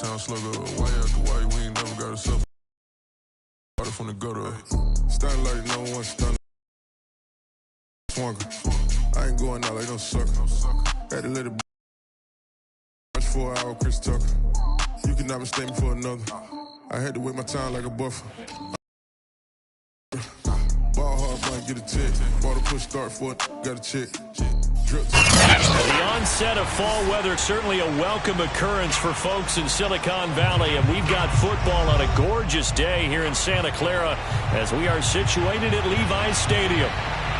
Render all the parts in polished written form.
town slugger. Why after why we ain't never got a sub. Water from the gutter. Standing like no one standing. Swunker. I ain't going out like no sucker. Had to let it watch 4 hour Chris Tucker. You can not mistake me for another. I had to wait my time like a buffer. Ball hard, might get a tick. Bought a push start for it, got a check. The onset of fall weather, certainly a welcome occurrence for folks in Silicon Valley, and we've got football on a gorgeous day here in Santa Clara as we are situated at Levi's Stadium.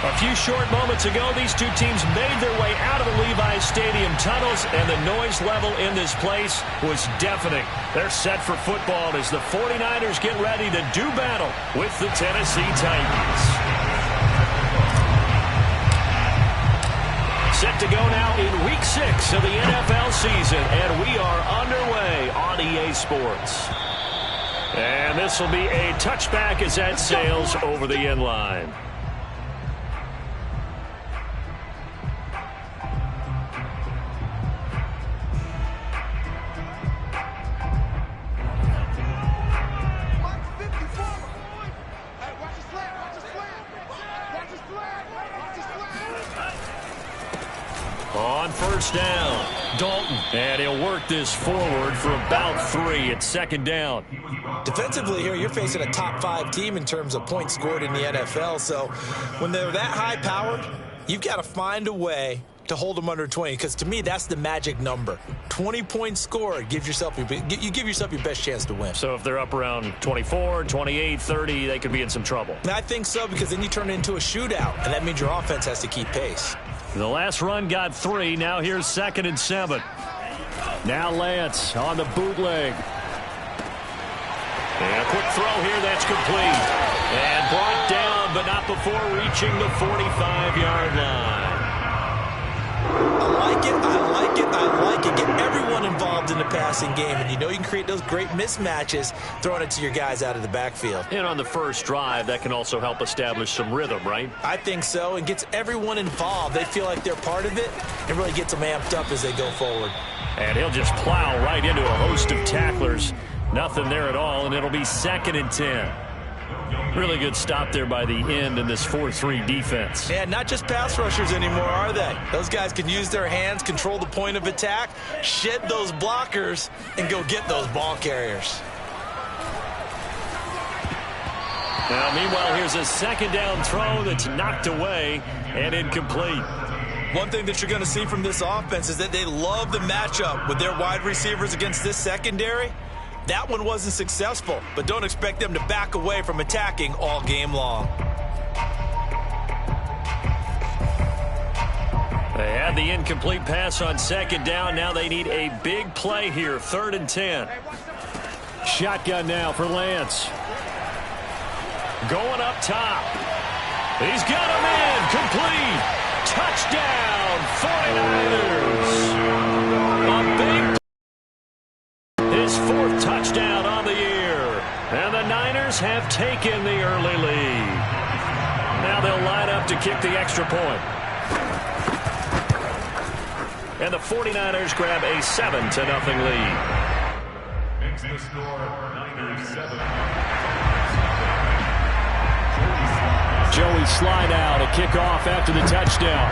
A few short moments ago, these two teams made their way out of the Levi's Stadium tunnels, and the noise level in this place was deafening. They're set for football as the 49ers get ready to do battle with the Tennessee Titans. Set to go now in Week 6 of the NFL season, and we are underway on EA Sports. And this will be a touchback as that sails over the end line. On first down, Dalton, and he'll work this forward for about 3 at second down. Defensively here, you're facing a top 5 team in terms of points scored in the NFL, so when they're that high-powered, you've got to find a way to hold them under 20, because to me, that's the magic number. 20 points scored, you give yourself your best chance to win. So if they're up around 24, 28, 30, they could be in some trouble. And I think so, because then you turn it into a shootout, and that means your offense has to keep pace. The last run got 3. Now here's 2nd and 7. Now Lance on the bootleg. And a quick throw here, that's complete. And brought down, but not before reaching the 45-yard line. I like it, I like it, I like it. Get everyone involved in the passing game, and you know you can create those great mismatches throwing it to your guys out of the backfield. And on the first drive, that can also help establish some rhythm, right? I think so, and gets everyone involved. They feel like they're part of it, and really gets them amped up as they go forward. And he'll just plow right into a host of tacklers. Nothing there at all, and it'll be 2nd and 10. Really good stop there by the end in this 4-3 defense. Yeah, not just pass rushers anymore, are they? Those guys can use their hands, control the point of attack, shed those blockers, and go get those ball carriers. Now, meanwhile, here's a 2nd down throw that's knocked away and incomplete. One thing that you're going to see from this offense is that they love the matchup with their wide receivers against this secondary. That one wasn't successful, but don't expect them to back away from attacking all game long. They had the incomplete pass on 2nd down. Now they need a big play here, 3rd and 10. Shotgun now for Lance. Going up top. He's got him in. Complete. Touchdown, 49ers. A big his 4th touchdown on the year. And the Niners have taken the early lead. Now they'll line up to kick the extra point. And the 49ers grab a 7-0 lead. Makes the score Niners 7. Joey slide out, a kickoff after the touchdown.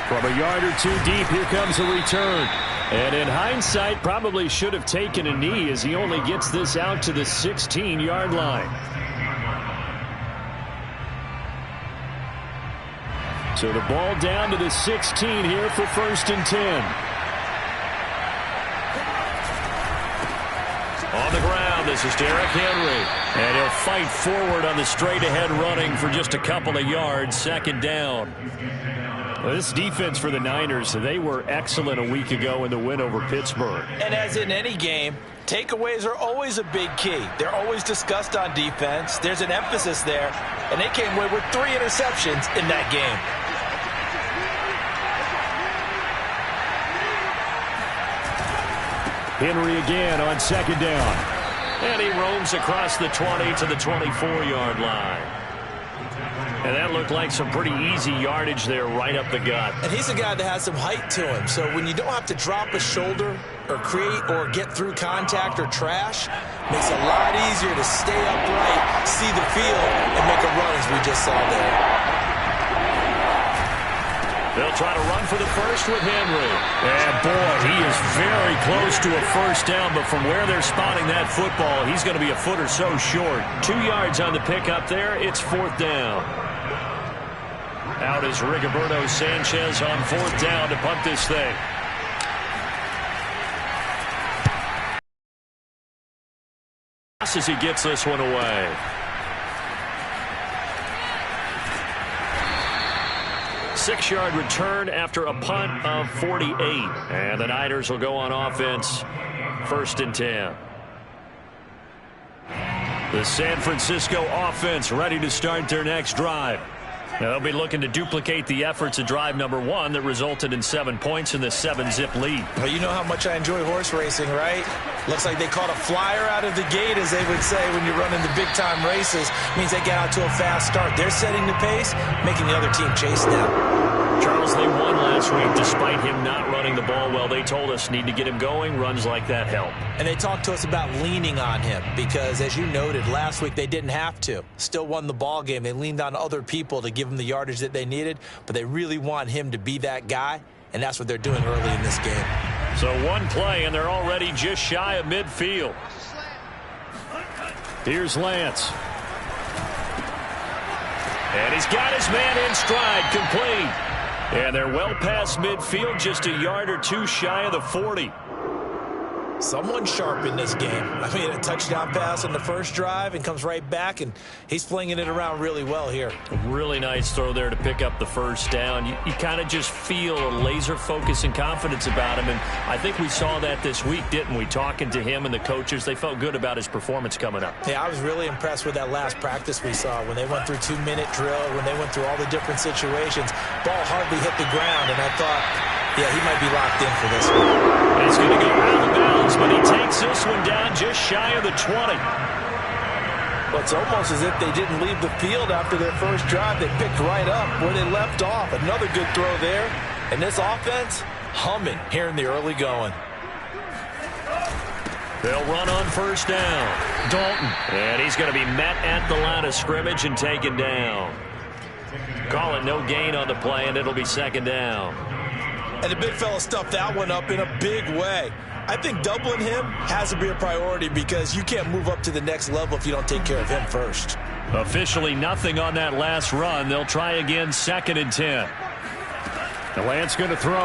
From a yard or 2 deep, here comes a return. And in hindsight, probably should have taken a knee as he only gets this out to the 16-yard line. So the ball down to the 16 here for 1st and 10. On the ground, this is Derrick Henry. And he'll fight forward on the straight-ahead running for just a couple of yards, 2nd down. Well, this defense for the Niners, they were excellent a week ago in the win over Pittsburgh. And as in any game, takeaways are always a big key. They're always discussed on defense. There's an emphasis there, and they came away with 3 interceptions in that game. Henry again on 2nd down. And he roams across the 20 to the 24-yard line. And that looked like some pretty easy yardage there right up the gut. And he's a guy that has some height to him. So when you don't have to drop a shoulder or create or get through contact or trash, makes it a lot easier to stay upright, see the field, and make a run as we just saw there. They'll try to run for the first with Henry. And, boy, he is very close to a first down, but from where they're spotting that football, he's going to be a foot or so short. 2 yards on the pickup there. It's 4th down. Out is Rigoberto Sanchez on 4th down to punt this thing. As he gets this one away. Six-yard return after a punt of 48. And the Niners will go on offense, 1st and 10. The San Francisco offense ready to start their next drive. Now, they'll be looking to duplicate the efforts of drive number 1 that resulted in 7 points in the 7-zip lead. Well, you know how much I enjoy horse racing, right? Looks like they caught a flyer out of the gate, as they would say when you're running the big-time races. Means they get out to a fast start. They're setting the pace, making the other team chase them. Charles, they won last week despite him not running the ball well. They told us need to get him going. Runs like that help. And they talked to us about leaning on him because, as you noted, last week they didn't have to. Still won the ball game. They leaned on other people to give them the yardage that they needed, but they really want him to be that guy, and that's what they're doing early in this game. So one play, and they're already just shy of midfield. Here's Lance. And he's got his man in stride, complete. And they're well past midfield, just a yard or two shy of the 40. Someone sharp in this game. I mean, a touchdown pass on the first drive and comes right back, and he's flinging it around really well here. A really nice throw there to pick up the first down. You kind of just feel a laser focus and confidence about him, and I think we saw that this week, didn't we? Talking to him and the coaches, they felt good about his performance coming up. Yeah, I was really impressed with that last practice we saw when they went through 2-minute drill, when they went through all the different situations. Ball hardly hit the ground, and I thought, yeah, he might be locked in for this one. He's going to go out of bounds, but he takes this one down just shy of the 20. Well, it's almost as if they didn't leave the field after their first drive. They picked right up where they left off. Another good throw there. And this offense, humming here in the early going. They'll run on first down. Dalton. And he's going to be met at the line of scrimmage and taken down. Call it no gain on the play, and it'll be 2nd down. And the big fella stuffed that one up in a big way. I think doubling him has to be a priority because you can't move up to the next level if you don't take care of him first. Officially nothing on that last run. They'll try again, 2nd and 10. The Lance going to throw.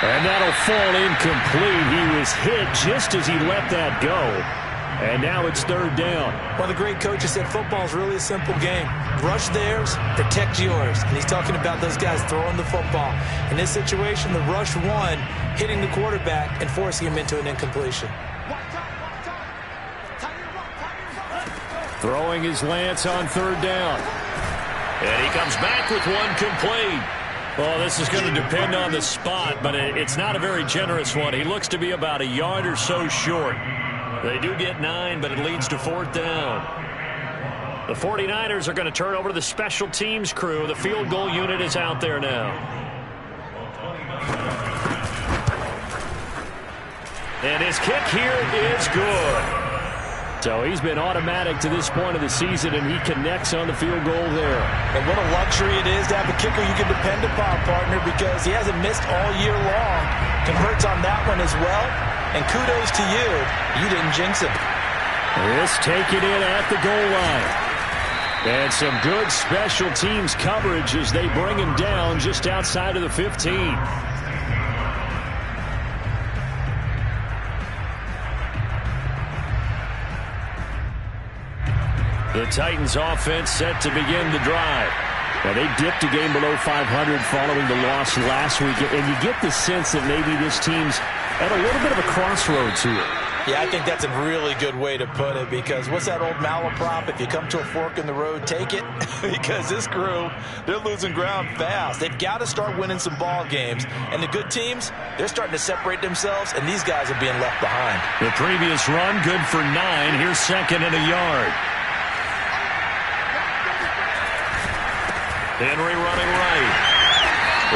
And that'll fall incomplete. He was hit just as he let that go. And now it's 3rd down. One of the great coaches said football is really a simple game. Rush theirs, protect yours. And he's talking about those guys throwing the football. In this situation, the rush one, hitting the quarterback and forcing him into an incompletion. Throwing his Lance on 3rd down. And he comes back with one complete. Well, this is going to depend on the spot, but it's not a very generous one. He looks to be about a yard or so short. They do get 9, but it leads to 4th down. The 49ers are going to turn over to the special teams crew. The field goal unit is out there now. And his kick here is good. So he's been automatic to this point of the season, and he connects on the field goal there. And what a luxury it is to have a kicker you can depend upon, partner, because he hasn't missed all year long. Converts on that one as well. And kudos to you. You didn't jinx him. This taken in at the goal line. And some good special teams coverage as they bring him down just outside of the 15. The Titans offense set to begin the drive. Now, they dipped a game below 500 following the loss last week, and you get the sense that maybe this team's at a little bit of a crossroads here. Yeah, I think that's a really good way to put it because what's that old malaprop? If you come to a fork in the road, take it. Because this crew, they're losing ground fast. They've got to start winning some ball games. And the good teams, they're starting to separate themselves, and these guys are being left behind. The previous run, good for 9. Here's 2nd and a yard. Henry running right.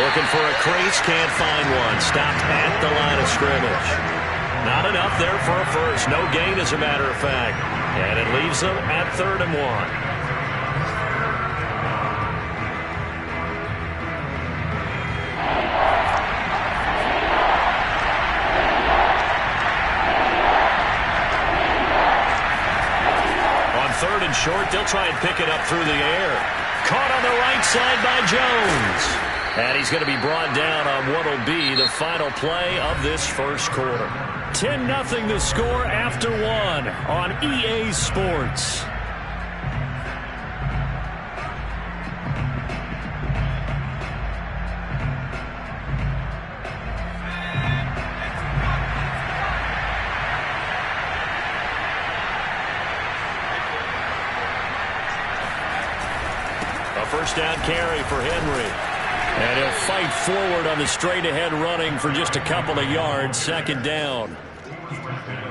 Looking for a crease, can't find one. Stopped at the line of scrimmage. Not enough there for a first. No gain, as a matter of fact. And it leaves them at 3rd and 1. Third and short, they'll try and pick it up through the air. Caught on the right side by Jones. And he's going to be brought down on what will be the final play of this first quarter. 10-0 the score after 1 on EA Sports. First down carry for Henry. And he'll fight forward on the straight-ahead running for just a couple of yards. 2nd down.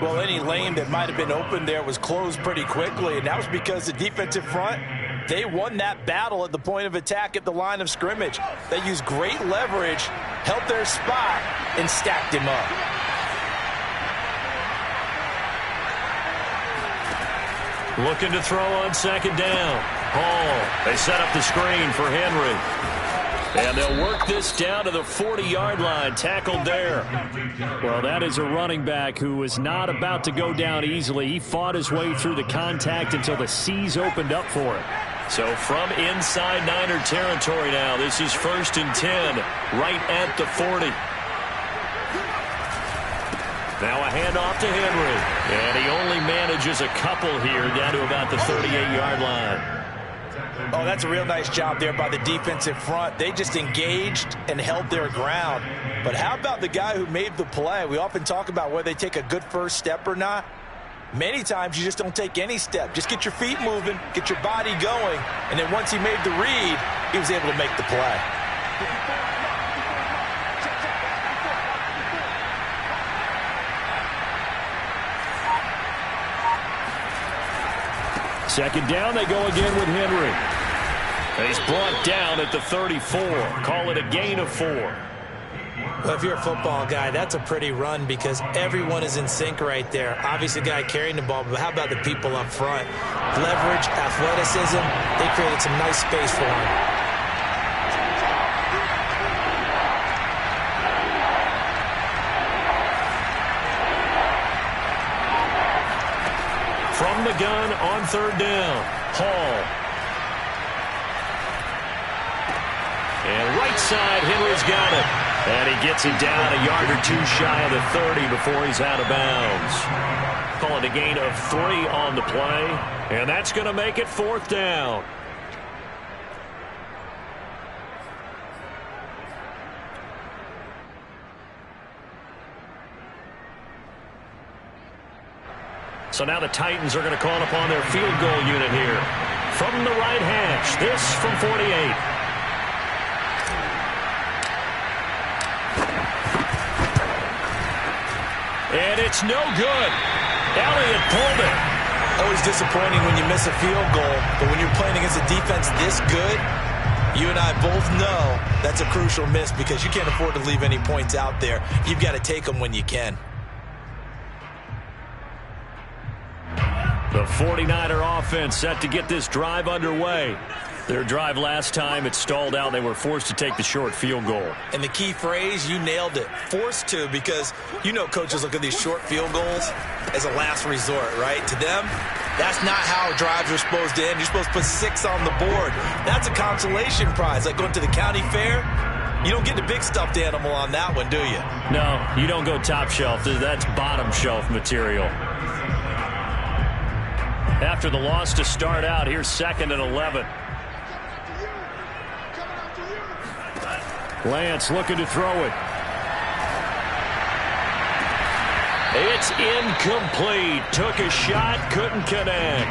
Well, any lane that might have been open there was closed pretty quickly, and that was because the defensive front, they won that battle at the point of attack at the line of scrimmage. They used great leverage, held their spot, and stacked him up. Looking to throw on 2nd down. Hall. They set up the screen for Henry. And they'll work this down to the 40-yard line. Tackled there. Well, that is a running back who was not about to go down easily. He fought his way through the contact until the C's opened up for him. So from inside Niner territory now, this is 1st and 10, right at the 40. Now a handoff to Henry. And he only manages a couple here down to about the 38-yard line. Oh, that's a real nice job there by the defensive front. They just engaged and held their ground. But how about the guy who made the play? We often talk about whether they take a good first step or not. Many times you just don't take any step. Just get your feet moving, get your body going, and then once he made the read, he was able to make the play. Second down, they go again with Henry. He's brought down at the 34. Call it a gain of 4. Well, if you're a football guy, that's a pretty run because everyone is in sync right there. Obviously, the guy carrying the ball, but how about the people up front? Leverage, athleticism, they created some nice space for him. From the gun on 3rd down, Hall. And right side, Henry's got it. And he gets it down a yard or 2 shy of the 30 before he's out of bounds. Call it a gain of 3 on the play. And that's going to make it 4th down. So now the Titans are going to call upon their field goal unit here. From the right hash, this from 48. And it's no good. Elliott pulled it. Always disappointing when you miss a field goal, but when you're playing against a defense this good, you and I both know that's a crucial miss because you can't afford to leave any points out there. You've got to take them when you can. The 49er offense set to get this drive underway. Their drive last time, it stalled out. They were forced to take the short field goal. And the key phrase, you nailed it. Forced to, because you know coaches look at these short field goals as a last resort, right? To them, that's not how drives are supposed to end. You're supposed to put 6 on the board. That's a consolation prize. Like going to the county fair, you don't get the big stuffed animal on that one, do you? No, you don't go top shelf. That's bottom shelf material. After the loss to start out, here's 2nd and 11. Lance looking to throw it. It's incomplete. Took a shot, couldn't connect.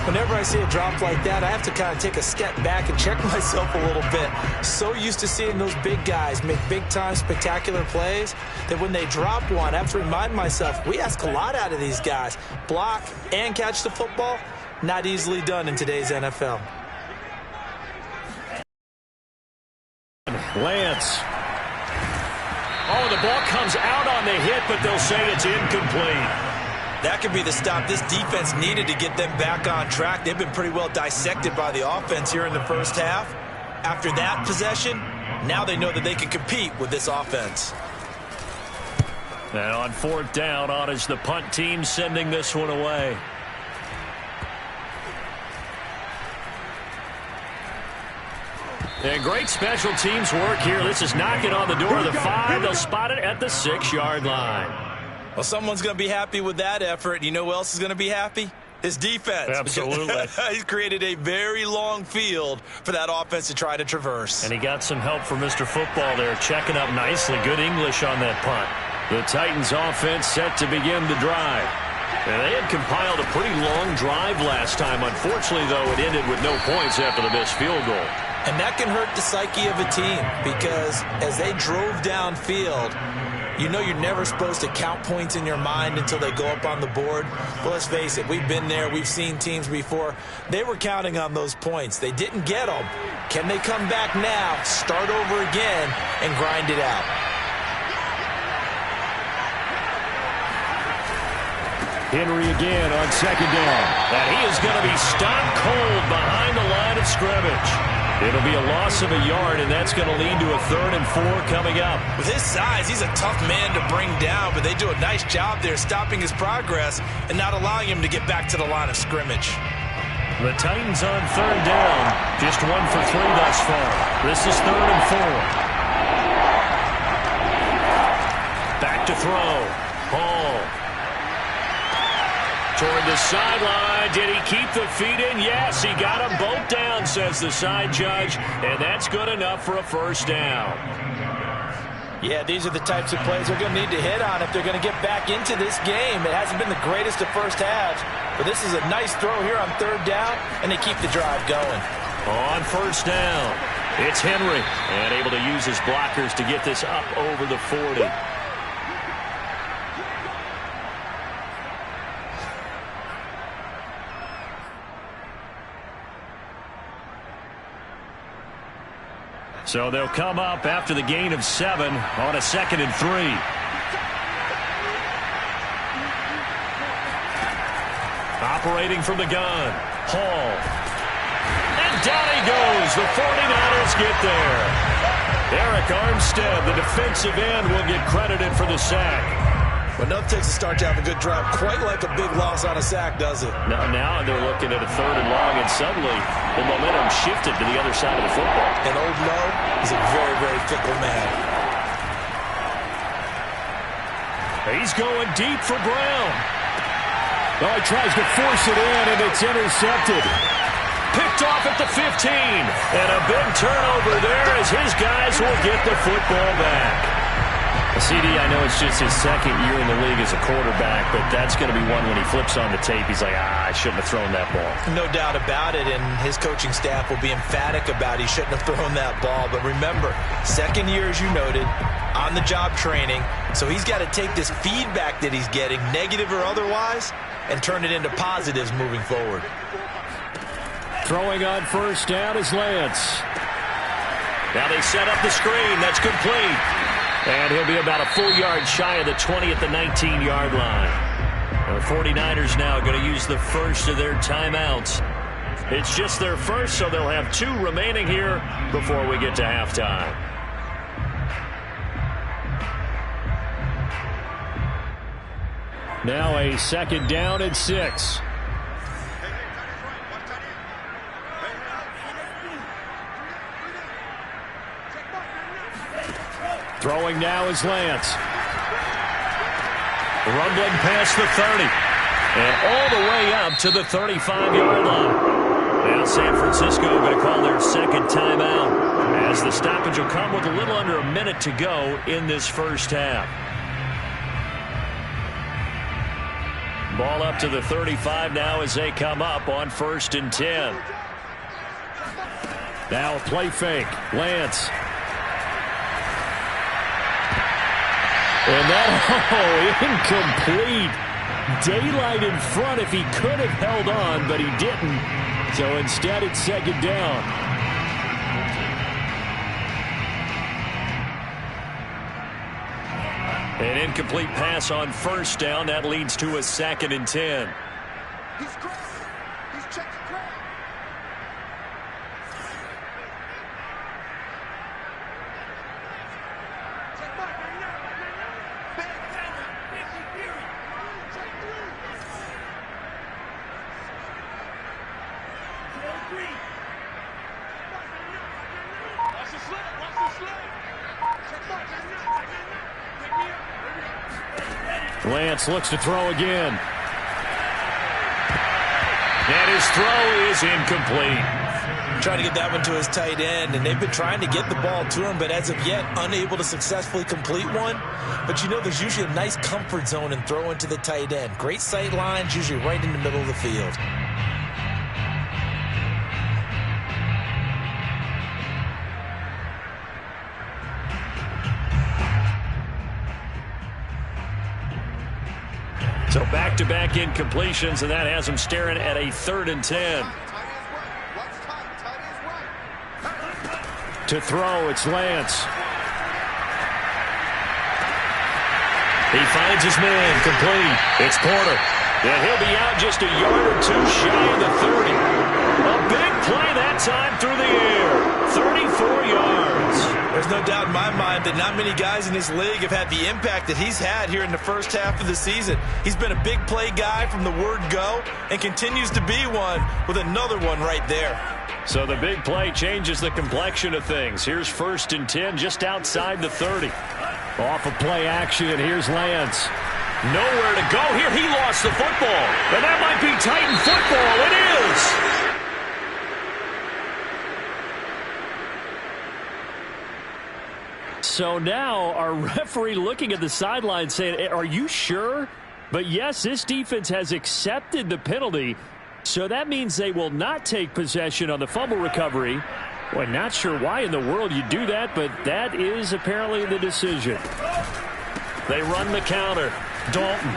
Whenever I see a drop like that, I have to kind of take a step back and check myself a little bit. So used to seeing those big guys make big-time spectacular plays that when they drop one, I have to remind myself, we ask a lot out of these guys. Block and catch the football, not easily done in today's NFL. Lance. Oh, the ball comes out on the hit, but they'll say it's incomplete. That could be the stop this defense needed to get them back on track. They've been pretty well dissected by the offense here in the first half. After that possession, now they know that they can compete with this offense. And on fourth down, on is the punt team sending this one away. And great special teams work here. This is knocking on the door of the 5. They'll spot it at the 6-yard line. Well, someone's going to be happy with that effort. You know who else is going to be happy? His defense. Absolutely. He's created a very long field for that offense to try to traverse. And he got some help from Mr. Football there, checking up nicely. Good English on that punt. The Titans offense set to begin the drive. And they had compiled a pretty long drive last time. Unfortunately, though, it ended with no points after the missed field goal. And that can hurt the psyche of a team because as they drove downfield, you know you're never supposed to count points in your mind until they go up on the board. Well, let's face it, we've been there. We've seen teams before. They were counting on those points. They didn't get them. Can they come back now, start over again, and grind it out? Henry again on second down. And he is going to be stopped cold behind the line of scrimmage. It'll be a loss of a yard, and that's going to lead to a 3rd and 4 coming up. With his size, he's a tough man to bring down, but they do a nice job there stopping his progress and not allowing him to get back to the line of scrimmage. The Titans on 3rd down. Just 1 for 3 thus far. This is 3rd and 4. Back to throw. Hall. Toward the sideline. Did he keep the feet in? Yes, he got them both down, says the side judge, and that's good enough for a 1st down. Yeah, these are the types of plays they're going to need to hit on if they're going to get back into this game. It hasn't been the greatest of first halves, but this is a nice throw here on 3rd down, and they keep the drive going. On 1st down, it's Henry, and able to use his blockers to get this up over the 40. So they'll come up after the gain of 7 on a 2nd and 3. Operating from the gun. Hall. And down he goes. The 49ers get there. Eric Armstead, the defensive end, will get credited for the sack. But nothing takes a start to have a good drive quite like a big loss on a sack, does it? Now they're looking at a 3rd and long, and suddenly the momentum shifted to the other side of the football. And Old Mo is a very, very fickle man. He's going deep for Brown. Oh, he tries to force it in, and it's intercepted. Picked off at the 15. And a big turnover there as his guys will get the football back. CD, I know it's just his 2nd year in the league as a quarterback, but that's going to be one when he flips on the tape, he's like, I shouldn't have thrown that ball. No doubt about it, and his coaching staff will be emphatic about he shouldn't have thrown that ball. But remember, 2nd year, as you noted, on-the-job training, so he's got to take this feedback that he's getting, negative or otherwise, and turn it into positives moving forward. Throwing on 1st down is Lance. Now they set up the screen. That's complete. And he'll be about a full yard shy of the 20 at the 19-yard line. The 49ers now going to use the first of their timeouts. It's just their first, so they'll have 2 remaining here before we get to halftime. Now a 2nd down and 6. Throwing now is Lance. Rumbling past the 30. And all the way up to the 35-yard line. Now San Francisco going to call their 2nd timeout, as the stoppage will come with a little under a minute to go in this first half. Ball up to the 35 now as they come up on 1st and 10. Now a play fake. Lance. And that, incomplete. Daylight in front if he could have held on, but he didn't. So instead it's 2nd down. incomplete pass on first down. That leads to a 2nd and 10. He's great. He's checking great. Lance looks to throw again. And his throw is incomplete. Trying to get that one to his tight end, and they've been trying to get the ball to him, but as of yet, unable to successfully complete one. But you know, there's usually a nice comfort zone in throwing to the tight end. Great sight lines, usually right in the middle of the field. So back-to-back incompletions, and that has him staring at a 3rd and 10. To throw, it's Lance. He finds his man, complete. It's Porter. And he'll be out just a yard or two shy of the 30. A big play that time through the air. 34 yards. There's no doubt in my mind that not many guys in this league have had the impact that he's had here in the first half of the season. He's been a big play guy from the word go and continues to be one with another one right there. So the big play changes the complexion of things. Here's 1st and 10 just outside the 30. Off of play action, and here's Lance. Nowhere to go here. He lost the football. And that might be Titan football. It is. So now our referee looking at the sideline saying, are you sure? But yes, this defense has accepted the penalty. So that means they will not take possession on the fumble recovery. Well, not sure why in the world you do that, but that is apparently the decision. They run the counter. Dalton.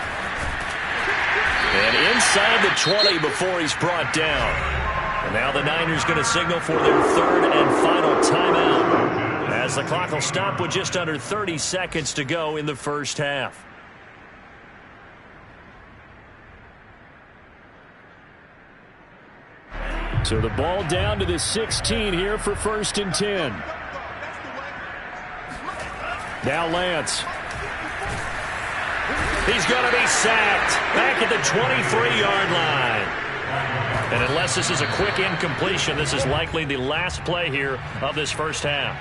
And inside the 20 before he's brought down. And now the Niners going to signal for their 3rd and final timeout, as the clock will stop with just under 30 seconds to go in the first half. So the ball down to the 16 here for 1st and 10. Now Lance. He's going to be sacked back at the 23-yard line. And unless this is a quick incompletion, this is likely the last play here of this first half.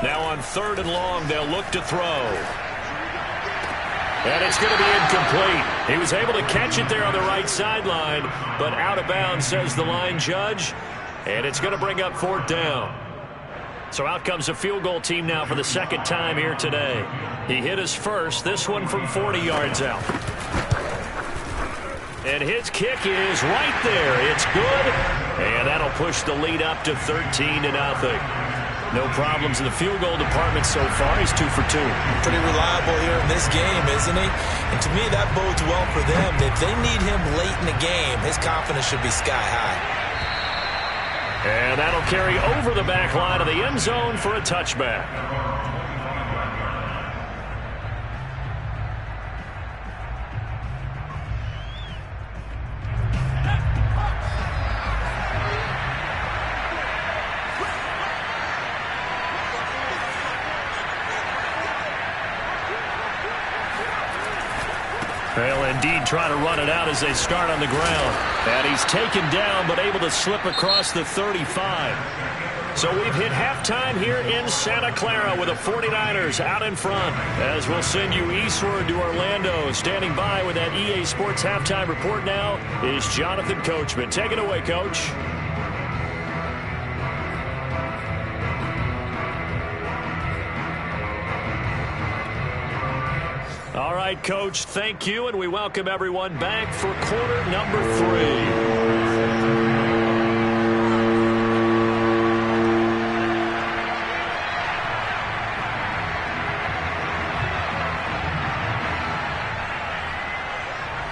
Now on 3rd and long, they'll look to throw. And it's going to be incomplete. He was able to catch it there on the right sideline, but out of bounds, says the line judge. And it's going to bring up 4th down. So out comes a field goal team now for the 2nd time here today. He hit his first, this one from 40 yards out. And his kick is right there. It's good. And that'll push the lead up to 13-0. No problems in the field goal department so far. He's 2 for 2. Pretty reliable here in this game, isn't he? And to me, that bodes well for them. If they need him late in the game, his confidence should be sky high. And that'll carry over the back line of the end zone for a touchback. They'll indeed try to run it out as they start on the ground. And he's taken down but able to slip across the 35. So we've hit halftime here in Santa Clara with the 49ers out in front. As we'll send you eastward to Orlando. Standing by with that EA Sports halftime report now is Jonathan Coachman. Take it away, Coach. All right, Coach, thank you, and we welcome everyone back for quarter number 3.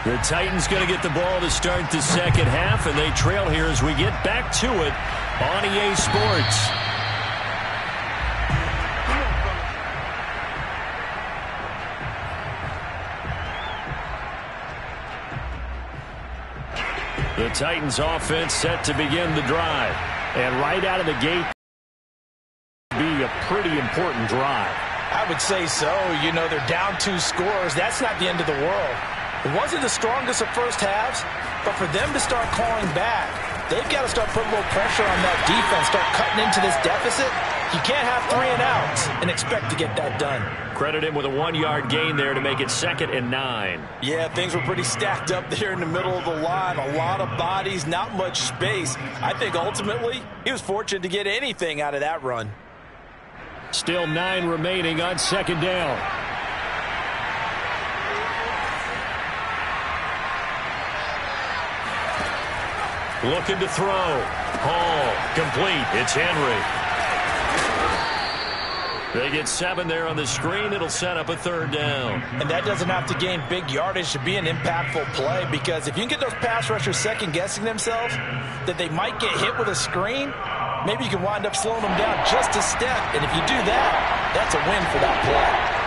The Titans going to get the ball to start the second half, and they trail here as we get back to it on EA Sports. The Titans offense set to begin the drive. And right out of the gate, be a pretty important drive. I would say so. You know, they're down 2 scores. That's not the end of the world. It wasn't the strongest of first halves, but for them to start clawing back, they've got to start putting a little pressure on that defense, start cutting into this deficit. You can't have 3 and outs and expect to get that done. Credit him with a 1-yard gain there to make it 2nd and 9. Yeah, things were pretty stacked up there in the middle of the line. A lot of bodies, not much space. I think ultimately he was fortunate to get anything out of that run. Still 9 remaining on 2nd down. Looking to throw. Hall, complete. It's Henry. They get 7 there on the screen. It'll set up a 3rd down. And that doesn't have to gain big yardage to be an impactful play, because if you can get those pass rushers second-guessing themselves that they might get hit with a screen, maybe you can wind up slowing them down just a step. And if you do that, that's a win for that play.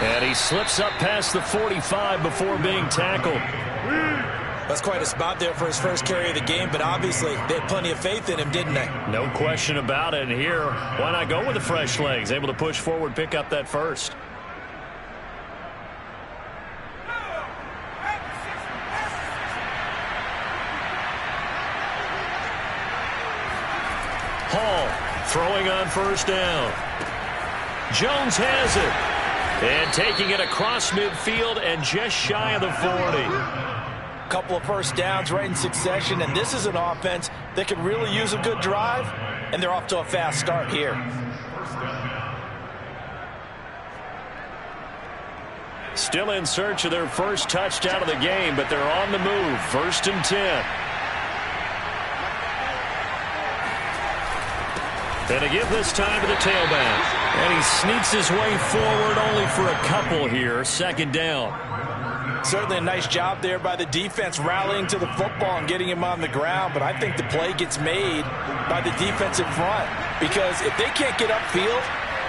And he slips up past the 45 before being tackled. That's quite a spot there for his first carry of the game, but obviously they had plenty of faith in him, didn't they? No question about it. And here, why not go with the fresh legs? Able to push forward, pick up that first. Hall throwing on 1st down. Jones has it. And taking it across midfield and just shy of the 40. Couple of first downs right in succession, and this is an offense that could really use a good drive, and they're off to a fast start here. Still in search of their first touchdown of the game, but they're on the move. 1st and 10. And a give this time to the tailback. And he sneaks his way forward only for a couple here. 2nd down. Certainly a nice job there by the defense rallying to the football and getting him on the ground, but I think the play gets made by the defense in front, because if they can't get upfield,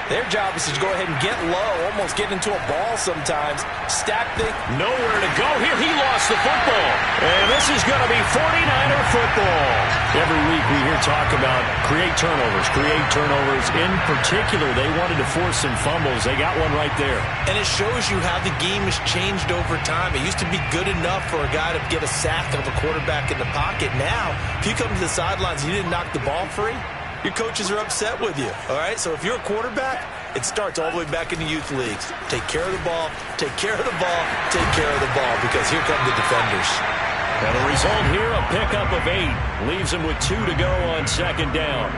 their job is to go ahead and get low, almost get into a ball sometimes, stack things. Nowhere to go here. He lost the football. And this is going to be 49er football. Every week we hear talk about create turnovers. In particular, they wanted to force some fumbles. They got one right there. And it shows you how the game has changed over time. It used to be good enough for a guy to get a sack of a quarterback in the pocket. Now, if you come to the sidelines and you didn't knock the ball free, your coaches are upset with you, all right? So if you're a quarterback, it starts all the way back in the youth leagues. Take care of the ball, take care of the ball, take care of the ball, because here come the defenders. And the result here, a pickup of 8. Leaves him with 2 to go on 2nd down.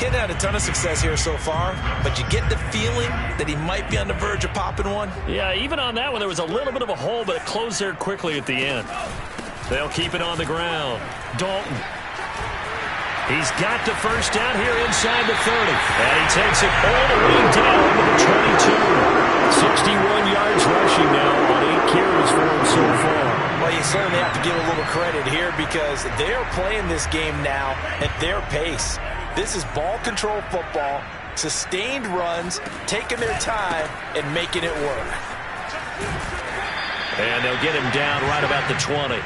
He hadn't had a ton of success here so far, but you get the feeling that he might be on the verge of popping one. Yeah, even on that one, there was a little bit of a hole, but it closed there quickly at the end. They'll keep it on the ground. Dalton. He's got the first down here inside the 30. And he takes it all the way down to the 22. 61 yards rushing now on 8 carries for him so far. Well, you certainly have to give a little credit here, because they're playing this game now at their pace. This is ball control football, sustained runs, taking their time and making it work. And they'll get him down right about the 20.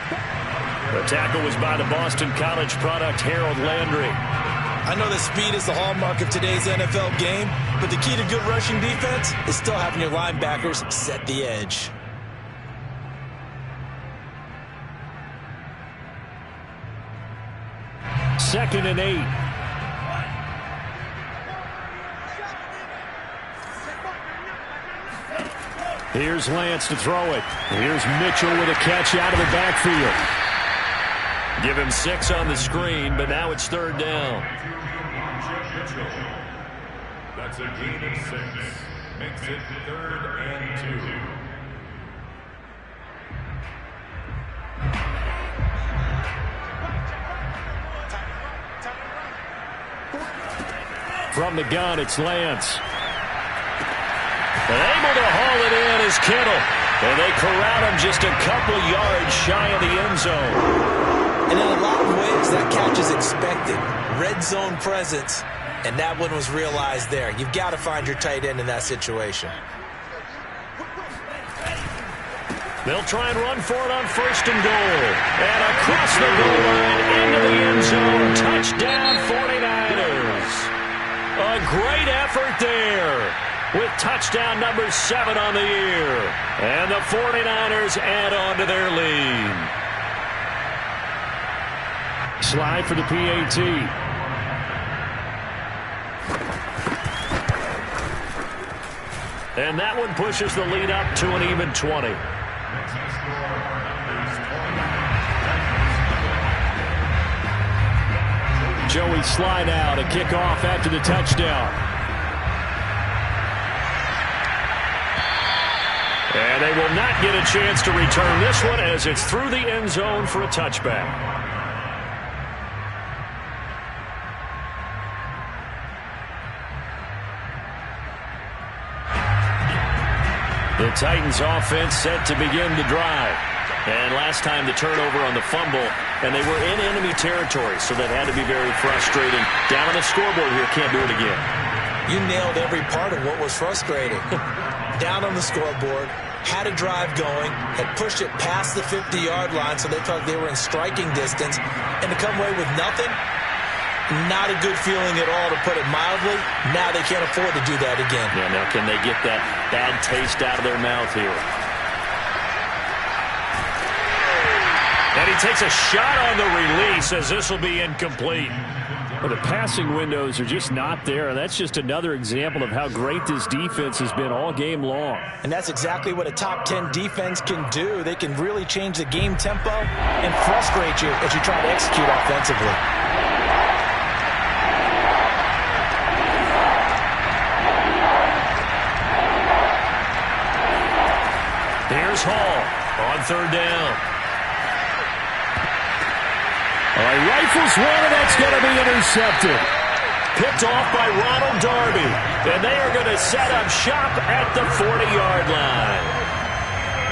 The tackle was by the Boston College product, Harold Landry. I know that speed is the hallmark of today's NFL game, but the key to good rushing defense is still having your linebackers set the edge. Second and 8. Here's Lance to throw it. Here's Mitchell with a catch out of the backfield. Give him 6 on the screen, but now it's 3rd down. That's a gain of 6. Makes it 3rd and 2. From the gun, it's Lance. And able to haul it in is Kittle. And they corral him just a couple yards shy of the end zone. And in a lot of ways, that catch is expected. Red zone presence, and that one was realized there. You've got to find your tight end in that situation. They'll try and run for it on 1st and goal. And across the goal line into the end zone. Touchdown 49ers. A great effort there with touchdown number 7 on the year. And the 49ers add on to their lead. Slide for the PAT. And that one pushes the lead up to an even 20. Joey slide out, a kickoff after the touchdown. And they will not get a chance to return this one as it's through the end zone for a touchback. The Titans offense set to begin the drive. And last time the turnover on the fumble, and they were in enemy territory, so that had to be very frustrating. Down on the scoreboard here, can't do it again. You nailed every part of what was frustrating. Down on the scoreboard, had a drive going, had pushed it past the 50-yard line, so they thought they were in striking distance, and to come away with nothing, not a good feeling at all, to put it mildly. Now they can't afford to do that again. Yeah, now can they get that bad taste out of their mouth here? And he takes a shot on the release as this will be incomplete. Well, the passing windows are just not there, and that's just another example of how great this defense has been all game long. And that's exactly what a top 10 defense can do. They can really change the game tempo and frustrate you as you try to execute offensively. Here's Hall on 3rd down. Rifles one, and that's going to be intercepted. Picked off by Ronald Darby. And they are going to set up shop at the 40-yard line.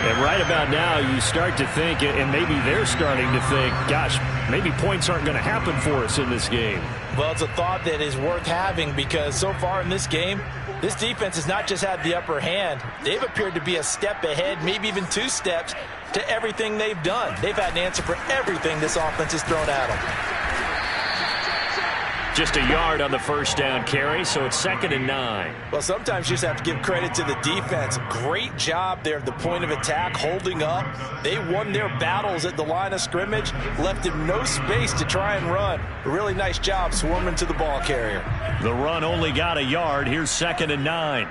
And right about now, you start to think, and maybe they're starting to think, gosh, maybe points aren't going to happen for us in this game. Well, it's a thought that is worth having because so far in this game, this defense has not just had the upper hand. They've appeared to be a step ahead, maybe even 2 steps, to everything they've done. They've had an answer for everything this offense has thrown at them. Just a yard on the 1st down carry, so it's 2nd and 9. Well, sometimes you just have to give credit to the defense. Great job there at the point of attack, holding up. They won their battles at the line of scrimmage, left him no space to try and run. A really nice job swarming to the ball carrier. The run only got a yard. Here's 2nd and 9.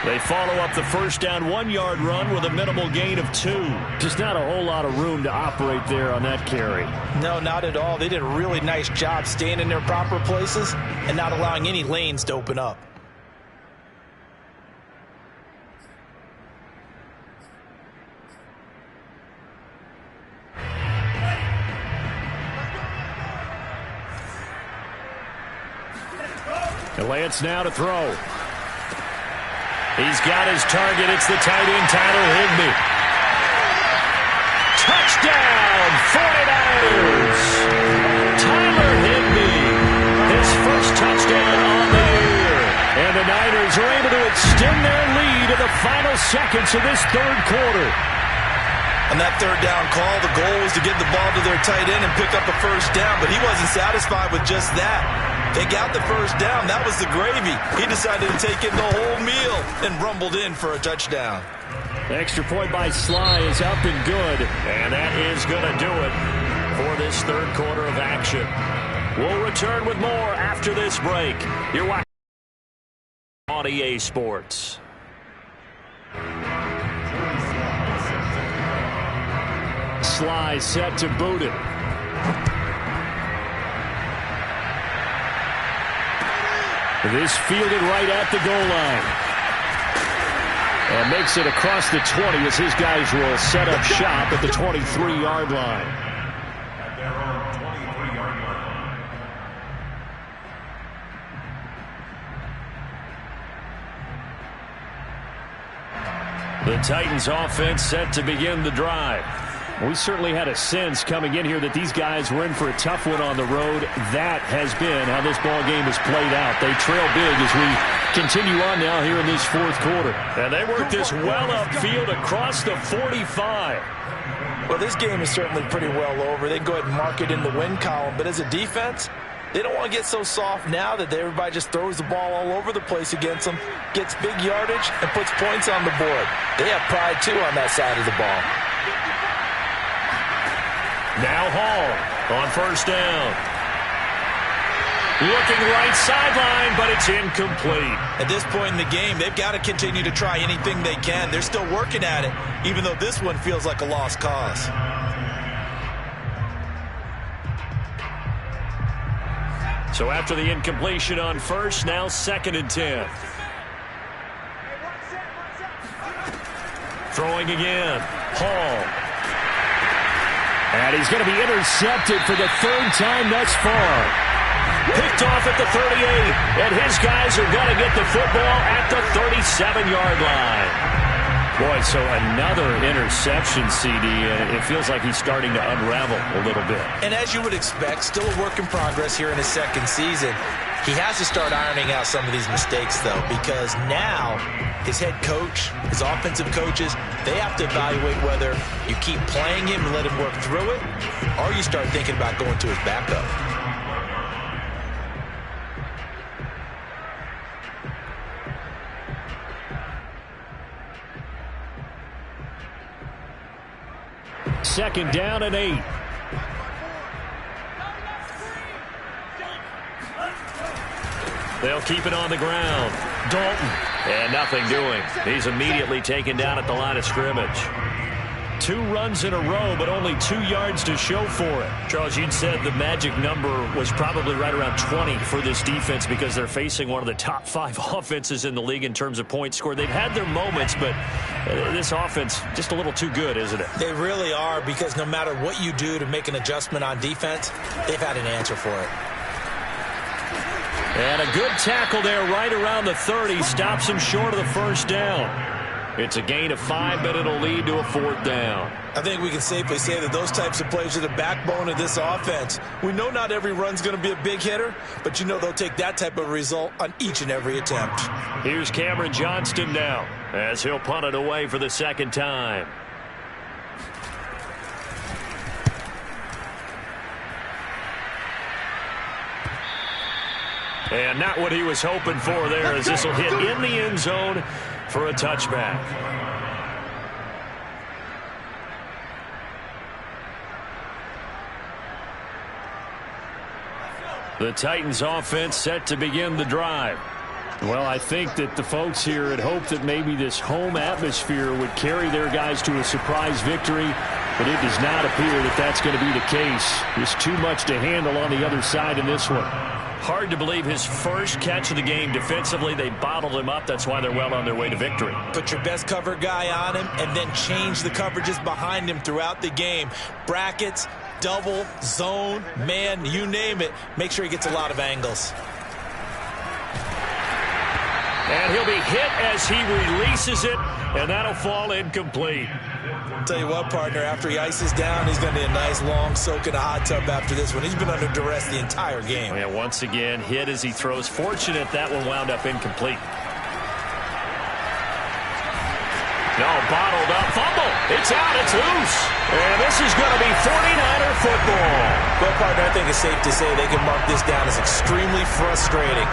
They follow up the 1st down 1-yard run with a minimal gain of 2. Just not a whole lot of room to operate there on that carry. No, not at all. They did a really nice job staying in their proper places and not allowing any lanes to open up. And Lance now to throw. He's got his target. It's the tight end, Tyler Higbee. Touchdown, 49ers. Tyler Higbee, his first touchdown on the year. And the Niners are able to extend their lead in the final seconds of this 3rd quarter. On that 3rd down call, the goal was to get the ball to their tight end and pick up a 1st down, but he wasn't satisfied with just that. They got the 1st down. That was the gravy. He decided to take in the whole meal and rumbled in for a touchdown. The extra point by Sly is up and good, and that is going to do it for this 3rd quarter of action. We'll return with more after this break. You're watching on EA Sports. Sly set to boot it. This fielded right at the goal line. And makes it across the 20 as his guys will set up shop at the 23-yard line. At their own 23-yard line. The Titans offense set to begin the drive. We certainly had a sense coming in here that these guys were in for a tough one on the road. That has been how this ball game has played out. They trail big as we continue on now here in this fourth quarter. And they work this well upfield across the 45. Well, this game is certainly pretty well over. They can go ahead and mark it in the win column. But as a defense, they don't want to get so soft now that everybody just throws the ball all over the place against them, gets big yardage, and puts points on the board. They have pride, too, on that side of the ball. Now Hall on first down. Looking right sideline, but it's incomplete. At this point in the game, they've got to continue to try anything they can. They're still working at it, even though this one feels like a lost cause. So after the incompletion on first, now 2nd and 10. Throwing again. Hall. And he's going to be intercepted for the 3rd time thus far. Picked off at the 38, and his guys are going to get the football at the 37-yard line. Boy, so another interception, CD, and it feels like he's starting to unravel a little bit. And as you would expect, still a work in progress here in his 2nd season. He has to start ironing out some of these mistakes, though, because now his head coach, his offensive coaches, they have to evaluate whether you keep playing him and let him work through it, or you start thinking about going to his backup. Second down and 8. They'll keep it on the ground. Dalton. And nothing doing. He's immediately taken down at the line of scrimmage. 2 runs in a row, but only 2 yards to show for it. Charles, you'd said the magic number was probably right around 20 for this defense because they're facing one of the top 5 offenses in the league in terms of points scored. They've had their moments, but this offense just a little too good, isn't it? They really are, because no matter what you do to make an adjustment on defense, they've had an answer for it. And a good tackle there right around the 30. Stops him short of the first down. It's a gain of 5, but it'll lead to a 4th down. I think we can safely say that those types of plays are the backbone of this offense. We know not every run's going to be a big hitter, but you know they'll take that type of result on each and every attempt. Here's Cameron Johnston now as he'll punt it away for the 2nd time. And not what he was hoping for there, as this will hit in the end zone for a touchback. The Titans offense set to begin the drive. Well, I think that the folks here had hoped that maybe this home atmosphere would carry their guys to a surprise victory, but it does not appear that that's going to be the case. There's too much to handle on the other side in this one. Hard to believe his first catch of the game defensively. They bottled him up. That's why they're well on their way to victory. Put your best cover guy on him and then change the coverages behind him throughout the game. Brackets, double, zone, man, you name it. Make sure he gets a lot of angles. And he'll be hit as he releases it, and that'll fall incomplete. I'll tell you what, partner, after he ices down, he's going to need a nice long soak in a hot tub after this one. He's been under duress the entire game. Yeah, once again, hit as he throws. Fortunate that one wound up incomplete. No, bottled up, fumble. It's out, it's loose. And this is going to be 49er football. Well, partner, I think it's safe to say they can mark this down as extremely frustrating.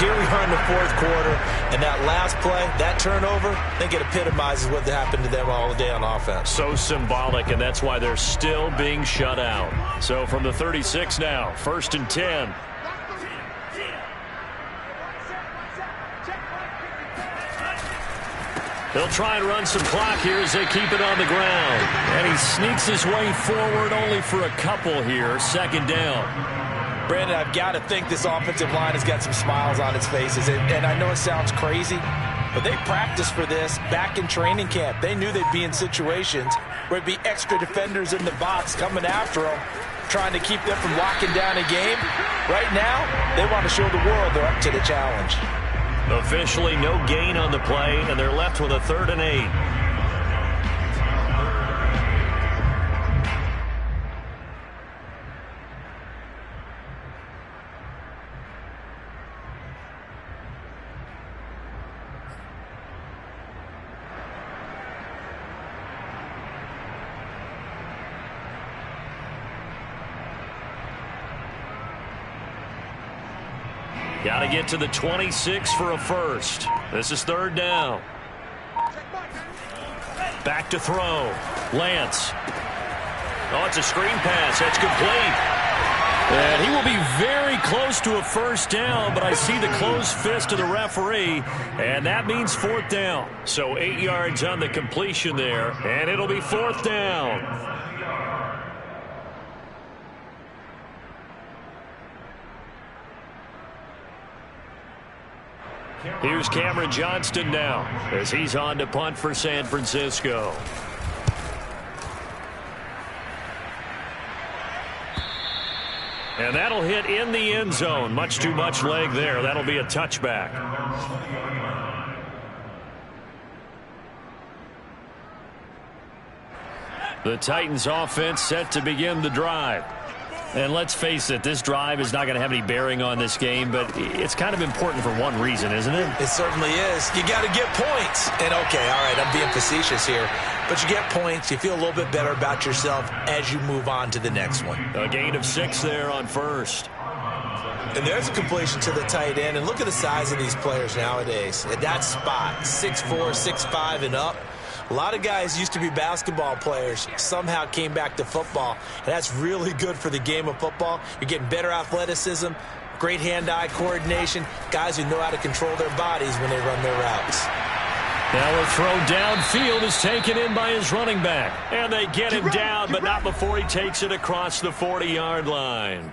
Here we are in the 4th quarter, and that last play, that turnover, I think it epitomizes what happened to them all day on offense. So symbolic, and that's why they're still being shut out. So from the 36 now, 1st and 10. They'll try and run some clock here as they keep it on the ground. And he sneaks his way forward only for a couple here. 2nd down. Brandon, I've got to think this offensive line has got some smiles on its faces. And I know it sounds crazy, But they practiced for this back in training camp. They knew they'd be in situations where it'd be extra defenders in the box coming after them, trying to keep them from locking down a game. Right now, they want to show the world they're up to the challenge. Officially no gain on the play, and they're left with a 3rd and 8. Got to get to the 26 for a first. This is 3rd down. Back to throw. Lance. Oh, it's a screen pass. That's complete. And he will be very close to a first down, but I see the closed fist of the referee, and that means 4th down. So 8 yards on the completion there, and it'll be 4th down. Here's Cameron Johnston now as he's on to punt for San Francisco. And that'll hit in the end zone. Much too much leg there. That'll be a touchback. The Titans offense set to begin the drive. And let's face it, this drive is not going to have any bearing on this game, but it's kind of important for one reason, isn't it? It certainly is. You got to get points. And, okay, all right, I'm being facetious here. But you get points, you feel a little bit better about yourself as you move on to the next one. A gain of 6 there on first. And there's a completion to the tight end. And look at the size of these players nowadays. At that spot, 6'4", 6'5", and up. A lot of guys used to be basketball players, somehow came back to football, and that's really good for the game of football. You're getting better athleticism, great hand-eye coordination, guys who know how to control their bodies when they run their routes. Now a throw downfield is taken in by his running back, and they get him down, but not before he takes it across the 40-yard line.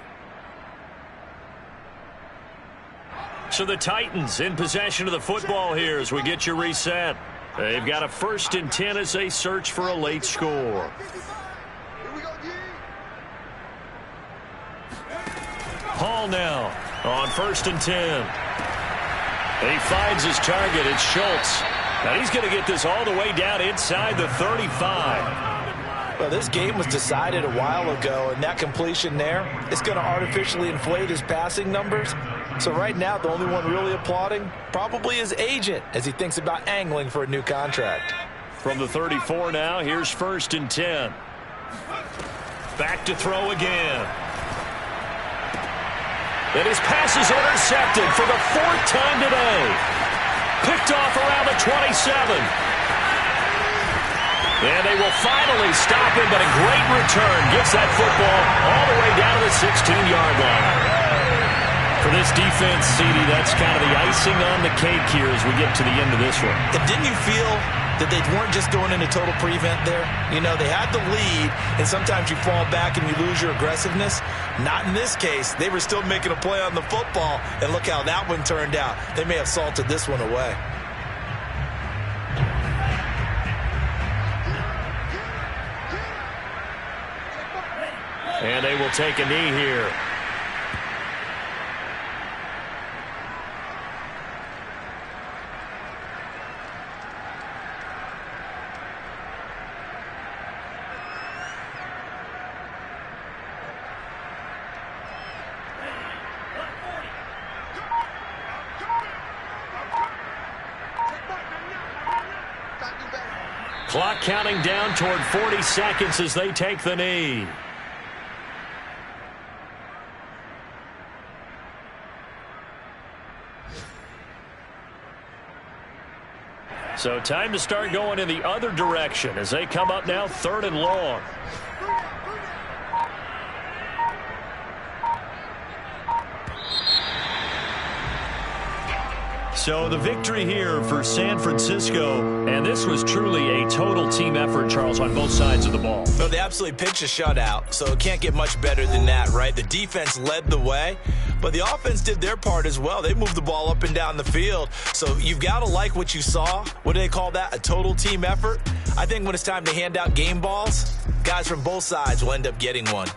So the Titans in possession of the football here as we get you reset. They've got a 1st and 10 as they search for a late score. Hall now on 1st and 10. He finds his target. It's Schultz. Now he's going to get this all the way down inside the 35. Well, this game was decided a while ago, and that completion there is going to artificially inflate his passing numbers. So right now, the only one really applauding probably his agent as he thinks about angling for a new contract. From the 34 now, here's 1st and 10. Back to throw again. And his pass is intercepted for the 4th time today. Picked off around the 27. And they will finally stop him, but a great return gets that football all the way down to the 16-yard line. For this defense, CD, that's kind of the icing on the cake here as we get to the end of this one. And didn't you feel that they weren't just going into total prevent there? You know, they had the lead, and sometimes you fall back and you lose your aggressiveness. Not in this case. They were still making a play on the football, and look how that one turned out. They may have salted this one away. And they will take a knee here. Clock counting down toward 40 seconds as they take the knee. So time to start going in the other direction as they come up now 3rd and long. So the victory here for San Francisco, and this was truly a total team effort, Charles, on both sides of the ball. Well, they absolutely pitched a shutout, so it can't get much better than that, right? The defense led the way, but the offense did their part as well. They moved the ball up and down the field, so you've got to like what you saw. What do they call that? A total team effort? I think when it's time to hand out game balls, guys from both sides will end up getting one.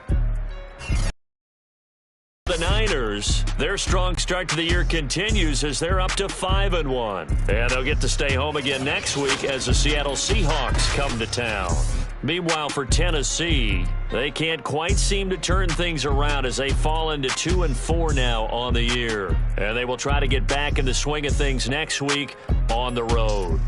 The Niners, their strong start to the year continues as they're up to 5-1. And they'll get to stay home again next week as the Seattle Seahawks come to town. Meanwhile, for Tennessee, they can't quite seem to turn things around as they fall into 2-4 now on the year. And they will try to get back in the swing of things next week on the road.